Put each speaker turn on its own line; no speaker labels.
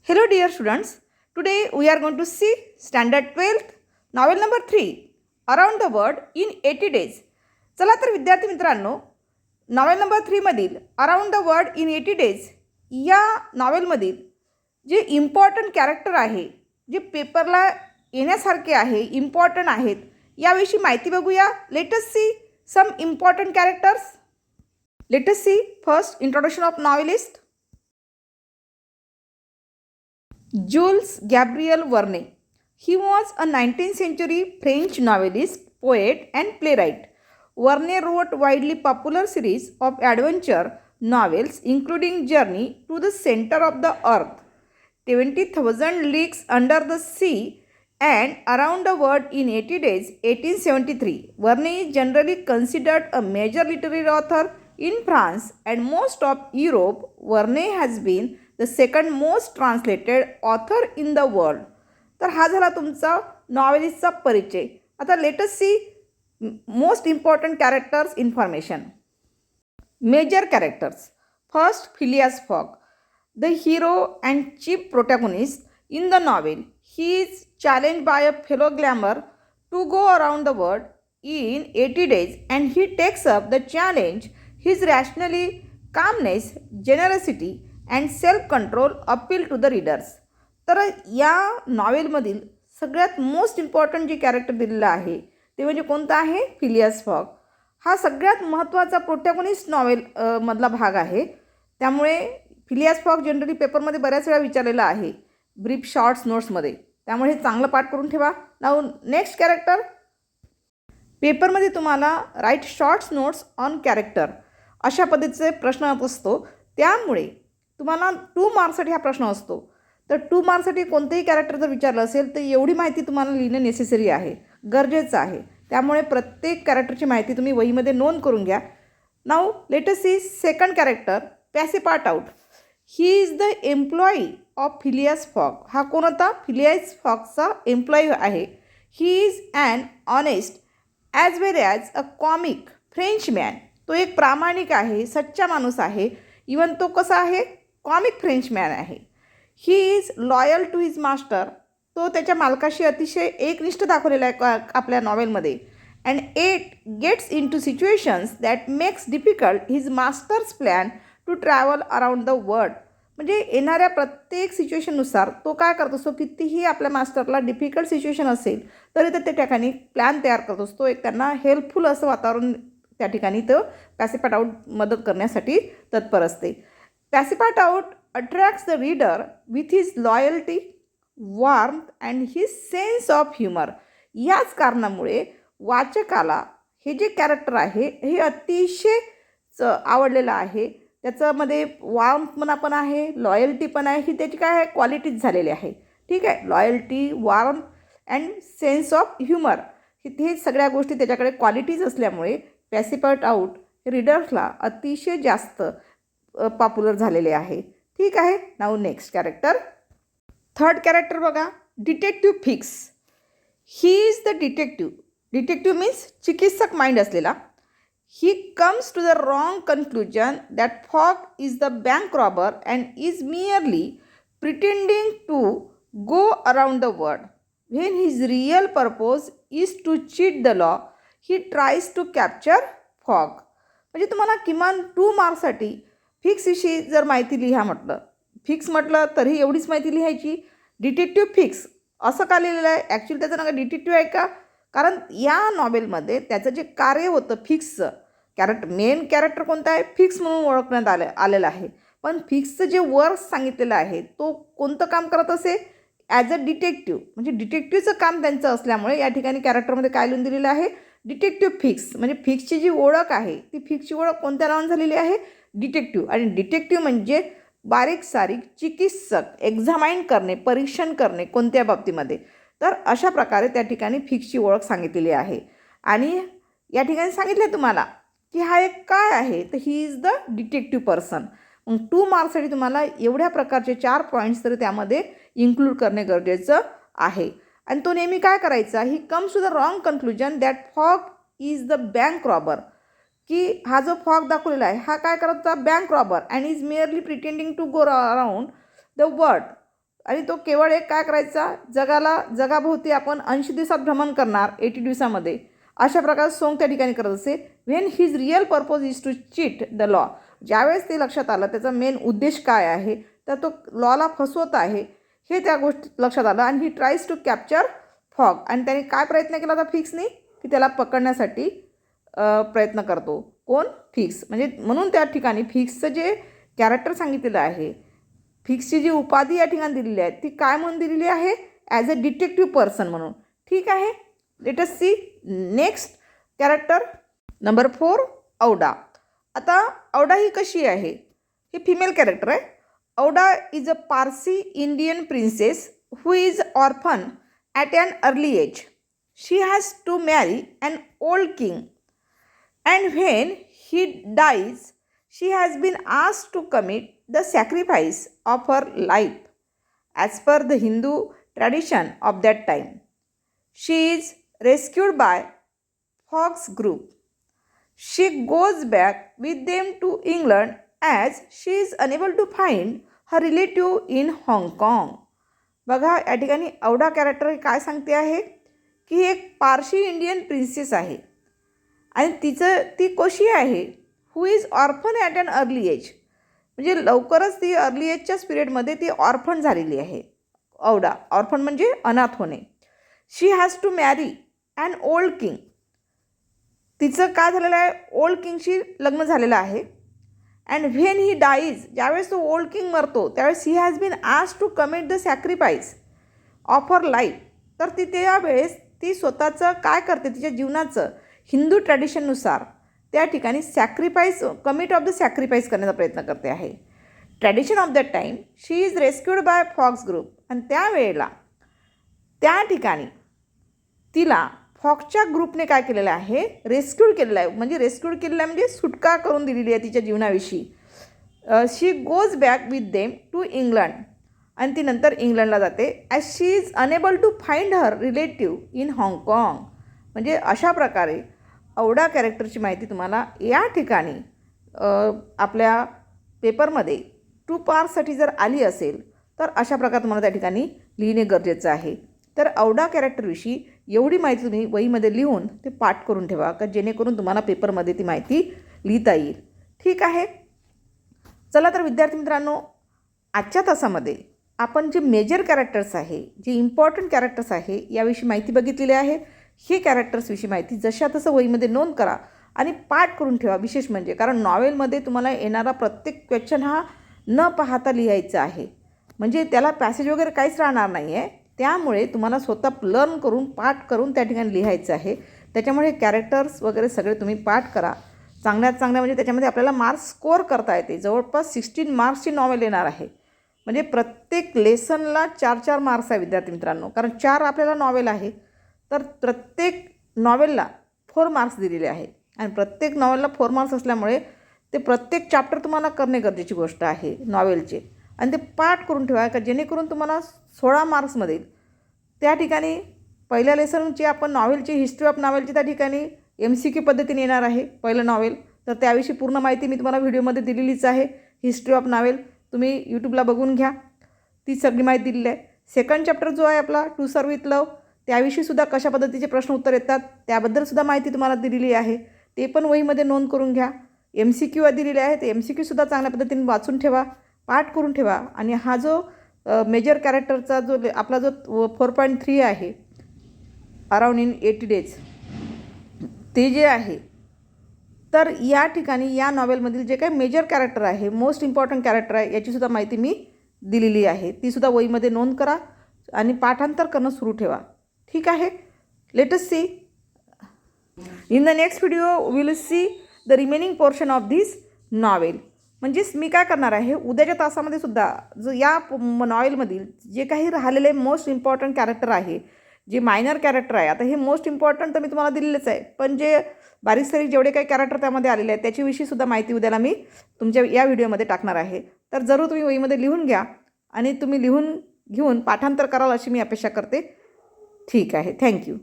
Hello dear students, today we are going to see standard 12th novel number 3 Around the World in 80 days. चला तर विद्यार्थी मित्रांनो, novel number 3 मधील around the world in 80 days या नॉवेलमधील जे important character आहे, जे पेपरला येण्यासारखे आहे, इम्पॉर्टंट आहेत, याविषयी माहिती बघूया. Let us see some important characters. Let us see first introduction of novelist. Jules Gabriel Verne. He was a 19th century French novelist, poet and playwright. Verne wrote widely popular series of adventure novels including Journey to the Center of the Earth, 20,000 Leagues Under the Sea and Around the World in 80 Days, 1873. Verne is generally considered a major literary author in France and most of Europe. Verne has been the second most translated author in the world. तर हा झाला तुमचा नॉवेलिस्टचा परिचय. आता let us see most important characters information. Major characters. First, Phileas Fogg, the hero and chief protagonist in the novel. He is challenge by a fellow glamour to go around the world in 80 days and he takes up the challenge. His rationally calmness, generosity and self-control appeal to the readers. तर या नॉवेलमधील सगळ्यात most important जे character दिलेलं आहे ते म्हणजे कोणतं आहे? फिलियास फॉग. हा सगळ्यात महत्त्वाचा प्रोटॅगोनिस्ट नॉवेल मधला भाग आहे. त्यामुळे फिलियास फॉग जनरली पेपरमध्ये बऱ्याच वेळा विचारलेला आहे, ब्रीफ शॉर्ट्स नोट्समध्ये. त्यामुळे हे चांगलं पाठ करून ठेवा. Now next character. पेपरमध्ये तुम्हाला write shorts notes on character अशा पद्धतीचे प्रश्न असतो. त्यामुळे तुम्हाला 2 मार्क्ससाठी हा प्रश्न असतो. तर 2 मार्क्ससाठी कोणतेही कॅरेक्टर जर विचारलं असेल तर एवढी माहिती तुम्हाला लिहिणं नेसेसरी आहे, गरजेचं आहे. त्यामुळे प्रत्येक कॅरेक्टरची माहिती तुम्ही वहीमध्ये नोंद करून घ्या. Now let us see second character, Passepartout. He is the employee of Phileas Fogg. हा कोण होता? फिलियास फॉगचा एम्प्लॉई आहे. He is an honest as well as a comic French man. तो एक प्रामाणिक आहे, सच्चा माणूस आहे. इवन तो कसा आहे? कॉमिक फ्रेंच मॅन आहे. He is loyal to his master. तो त्याच्या मालकाशी अतिशय एकनिष्ठ दाखवलेला आहे आपल्या नॉवेलमध्ये. And it gets in to situations that makes difficult his master's plan to travel around the world. म्हणजे येणाऱ्या प्रत्येक सिच्युएशननुसार तो काय करत असतो, कितीही आपल्या मास्टरला डिफिकल्ट सिच्युएशन असेल तरी तर त्या ठिकाणी प्लॅन तयार करत असतो. एक त्यांना हेल्पफुल असं वातावरण त्या ठिकाणी तो पॅसिफार्ट आउट मदत करण्यासाठी तत्पर असते. Passepartout out attracts the reader with his loyalty, warmth and his sense of humour. याच कारणामुळे वाचकाला हे जे कॅरेक्टर आहे हे अतिशय आवडलेलं आहे. त्याच्यामध्ये वॉर्मपणा पण आहे, लॉयल्टी पण आहे. ही त्याची काय आहे? क्वालिटीज झालेली आहे. ठीक आहे. Loyalty, warm and sense of humour हे सगळ्या गोष्टी त्याच्याकडे क्वालिटीज असल्यामुळे पॅसिफार्ट आउट रीडर्सला अतिशय जास्त पॉप्युलर झालेले आहे. ठीक आहे. Now next character. Third character बघा, detective Fix. He is the detective. Detective means चिकित्सक माइंड असलेला. He comes to the wrong conclusion that Fogg is the bank robber and is merely pretending to go around the world. When his real purpose is to cheat the law, he tries to capture Fogg. म्हणजे तुम्हाला किमान 2 मार्क्ससाठी फिक्सविषयी जर माहिती लिहा म्हटलं, fix म्हटलं तरी एवढीच माहिती लिहायची. डिटेक्टिव्ह फिक्स असं का लिहिलेलं आहे? ॲक्च्युली त्याचं नाव डिटेक्टिव्ह आहे का? कारण या नॉवेलमध्ये त्याचं जे कार्य होतं फिक्सचं, मेन कॅरेक्टर कोणता आहे? फिक्स म्हणून ओळखण्यात आलेलं आहे. पण फिक्सचं जे वर्क सांगितलेलं आहे तो कोणतं काम करत असे? As a detective. म्हणजे डिटेक्टिव्हचं काम त्यांचं असल्यामुळे या ठिकाणी कॅरेक्टरमध्ये काय लिहून दिलेलं आहे? Detective fix. म्हणजे फिक्सची जी ओळख आहे ती फिक्सची ओळख कोणत्या नावाने झालेली आहे? डिटेक्टिव्ह. आणि डिटेक्टिव्ह म्हणजे बारीक सारीक चिकित्सक, एक्झामाइन करणे, परीक्षण करणे कोणत्या बाबतीमध्ये. तर अशा प्रकारे त्या ठिकाणी फिक्सची ओळख सांगितलेली आहे. आणि या ठिकाणी सांगितलं तुम्हाला की हा एक काय आहे, तर ही इज द डिटेक्टिव्ह पर्सन. मग 2 मार्क्ससाठी तुम्हाला एवढ्या प्रकारचे 4 पॉईंट्स तर त्यामध्ये इन्क्लूड करणे गरजेचं आहे. आणि तो नेहमी काय करायचा? He comes to the wrong conclusion that Fogg is the bank robber. की हा जो फॉग दाखवलेला आहे हा काय करत होता? Bank robber. And is merely pretending to go around the world. आणि तो केवळ एक काय करायचा, जगाभोवती आपण 80 दिवसात भ्रमण करणार, 80 दिवसामध्ये, अशा प्रकारे सोंग त्या ठिकाणी करत असे. When his real purpose is to cheat the law. ज्यावेळेस ते लक्षात आलं त्याचा मेन उद्देश काय आहे, तर तो लॉला फसवत आहे हे त्या गोष्टी लक्षात आलं. आणि he tries to capture fog. आणि त्याने काय प्रयत्न केला होता फिक्सने, की त्याला पकडण्यासाठी प्रयत्न करतो. कोण? फिक्स. म्हणजे म्हणून त्या ठिकाणी फिक्सचं जे कॅरेक्टर सांगितलेलं आहे, फिक्सची जी उपाधी या ठिकाणी दिलेली आहे ती काय म्हणून दिलेली आहे, ॲज अ डिटेक्टिव्ह पर्सन म्हणून. ठीक आहे. Let us see next character number 4, Aouda. आता औडा ही कशी आहे, ही फिमेल कॅरेक्टर आहे. Aouda is a Parsi Indian princess who is orphan at an early age. She has to marry an old king and when he dies she has been asked to commit the sacrifice of her life as per the Hindu tradition of that time. She is rescued by Fox group. She goes back with them to England as she is unable to find her relative in Hong Kong. बघा या ठिकाणी औडा character काय सांगते आहे की एक Parsi Indian princess आहे आणि ती कशी आहे, who is orphan at an early age. म्हणजे लवकरच ती अर्ली एजच्या पिरियडमध्ये ती ऑर्फन झालेली आहे. औडा ऑर्फन म्हणजे अनाथ होणे. She has to marry an old king. तिचं काय झालेलं आहे, ओल्ड किंगशी लग्न झालेलं आहे. अँड व्हेन ही डाईज, ज्यावेळेस तो ओल्ड किंग मरतो त्यावेळेस he has been asked to commit the sacrifice of her life. तर ती त्यावेळेस ती स्वतःचं काय करते, तिच्या जीवनाचं हिंदू ट्रॅडिशननुसार त्या ठिकाणी कमिट ऑफ द सॅक्रिफाईस करण्याचा प्रयत्न करते आहे. Tradition of that time she is rescued by Fogg's group. आणि त्यावेळेला त्या ठिकाणी तिला फॉक्सच्या ग्रुपने काय केलेलं आहे, रेस्क्यूड केलेलं आहे. म्हणजे रेस्क्यूड केलेलं आहे म्हणजे सुटका करून दिलेली आहे तिच्या जीवनाविषयी. She goes back with them to England. आणि ती नंतर इंग्लंडला जाते. As she is unable to find her relative in हाँगकाँग. म्हणजे अशा प्रकारे औडा कॅरेक्टरची माहिती तुम्हाला या ठिकाणी आपल्या पेपरमध्ये 2 पार्टसाठी जर आली असेल तर अशा प्रकारे तुम्हाला त्या ठिकाणी लिहिणे गरजेचं आहे. तर औडा कॅरेक्टरविषयी एवढी माहिती तुम्ही वहीमध्ये लिहून ते पाठ करून ठेवा का जेणेकरून तुम्हाला पेपरमध्ये ती माहिती लिहिता येईल. ठीक आहे. चला तर विद्यार्थी मित्रांनो, आजच्या तासामध्ये आपण जे मेजर कॅरेक्टर्स आहे, जे इम्पॉर्टंट कॅरेक्टर्स आहे याविषयी माहिती बघितलेली आहे. हे कॅरेक्टर्सविषयी माहिती जशा तसं वहीमध्ये नोंद करा आणि पाठ करून ठेवा. विशेष म्हणजे कारण नॉवेलमध्ये तुम्हाला येणारा प्रत्येक क्वेश्चन हा न पाहता लिहायचा आहे. म्हणजे त्याला पॅसेज वगैरे काहीच राहणार नाही आहे. त्यामुळे तुम्हाला स्वतः लर्न करून पाठ करून त्या ठिकाणी लिहायचं आहे. त्याच्यामुळे कॅरेक्टर्स वगैरे सगळे तुम्ही पाठ करा. चांगल्यात चांगल्या म्हणजे त्याच्यामध्ये आपल्याला मार्क्स स्कोअर करता येते. जवळपास 16 मार्क्सची नॉवेल येणार आहे. म्हणजे प्रत्येक लेसनला 4-4 मार्क्स आहे विद्यार्थी मित्रांनो. कारण 4 आपल्याला नॉवेल आहे तर प्रत्येक नॉवेलला 4 मार्क्स दिलेले आहे. आणि प्रत्येक नॉवेलला 4 मार्क्स असल्यामुळे ते प्रत्येक चॅप्टर तुम्हाला करणे गरजेची गोष्ट आहे नॉवेलचे. आणि ते पाठ करून ठेवा का जेणेकरून तुम्हाला 16 मार्क्समध्ये त्या ठिकाणी पहिल्या लेसनची आपण नॉवेलची हिस्ट्री ऑफ नॉवेलची त्या ठिकाणी MCQ पद्धतीने येणार आहे पहिलं नॉवेल. तर त्याविषयी पूर्ण माहिती मी तुम्हाला व्हिडिओमध्ये दिलेलीच आहे. हिस्ट्री ऑफ नॉवेल तुम्ही यूट्यूबला बघून घ्या, ती सगळी माहिती दिलेली आहे. सेकंड चॅप्टर जो आहे आपला टू सर्व विथ लव, त्याविषयीसुद्धा कशा पद्धतीचे प्रश्न उत्तर येतात त्याबद्दलसुद्धा माहिती तुम्हाला दिलेली आहे. ते पण वहीमध्ये नोंद करून घ्या. MCQ दिलेले आहे ते MCQसुद्धा चांगल्या पद्धतीने वाचून ठेवा, पाठ करून ठेवा. आणि हा जो मेजर कॅरेक्टरचा जो आपला जो 4.3 आहे अराउंड इन 80 डेज ते जे आहे, तर या ठिकाणी या नॉवेलमधील जे काही मेजर कॅरेक्टर आहे, मोस्ट इम्पॉर्टंट कॅरेक्टर आहे, याचीसुद्धा माहिती मी दिलेली आहे. तीसुद्धा वहीमध्ये नोंद करा आणि पाठांतर करणं सुरू ठेवा. ठीक आहे. Let us see in the next video will see the remaining portion of this novel. म्हणजेच मी काय करणार आहे उद्याच्या तासामध्ये सुद्धा जो या नॉवेलमधील जे काही राहिलेले मोस्ट इम्पॉर्टंट कॅरेक्टर आहे, जे मायनर कॅरेक्टर आहे, आता हे मोस्ट इम्पॉर्टंट तर मी तुम्हाला दिलेलंच आहे, पण जे बारीक सारीक जेवढे काही कॅरेक्टर त्यामध्ये आलेले आहेत त्याच्याविषयीसुद्धा माहिती उद्याला मी तुमच्या या व्हिडिओमध्ये टाकणार आहे. तर जरूर तुम्ही वहीमध्ये लिहून घ्या आणि तुम्ही लिहून घेऊन पाठांतर कराल अशी मी अपेक्षा करते. ठीक आहे. थँक्यू.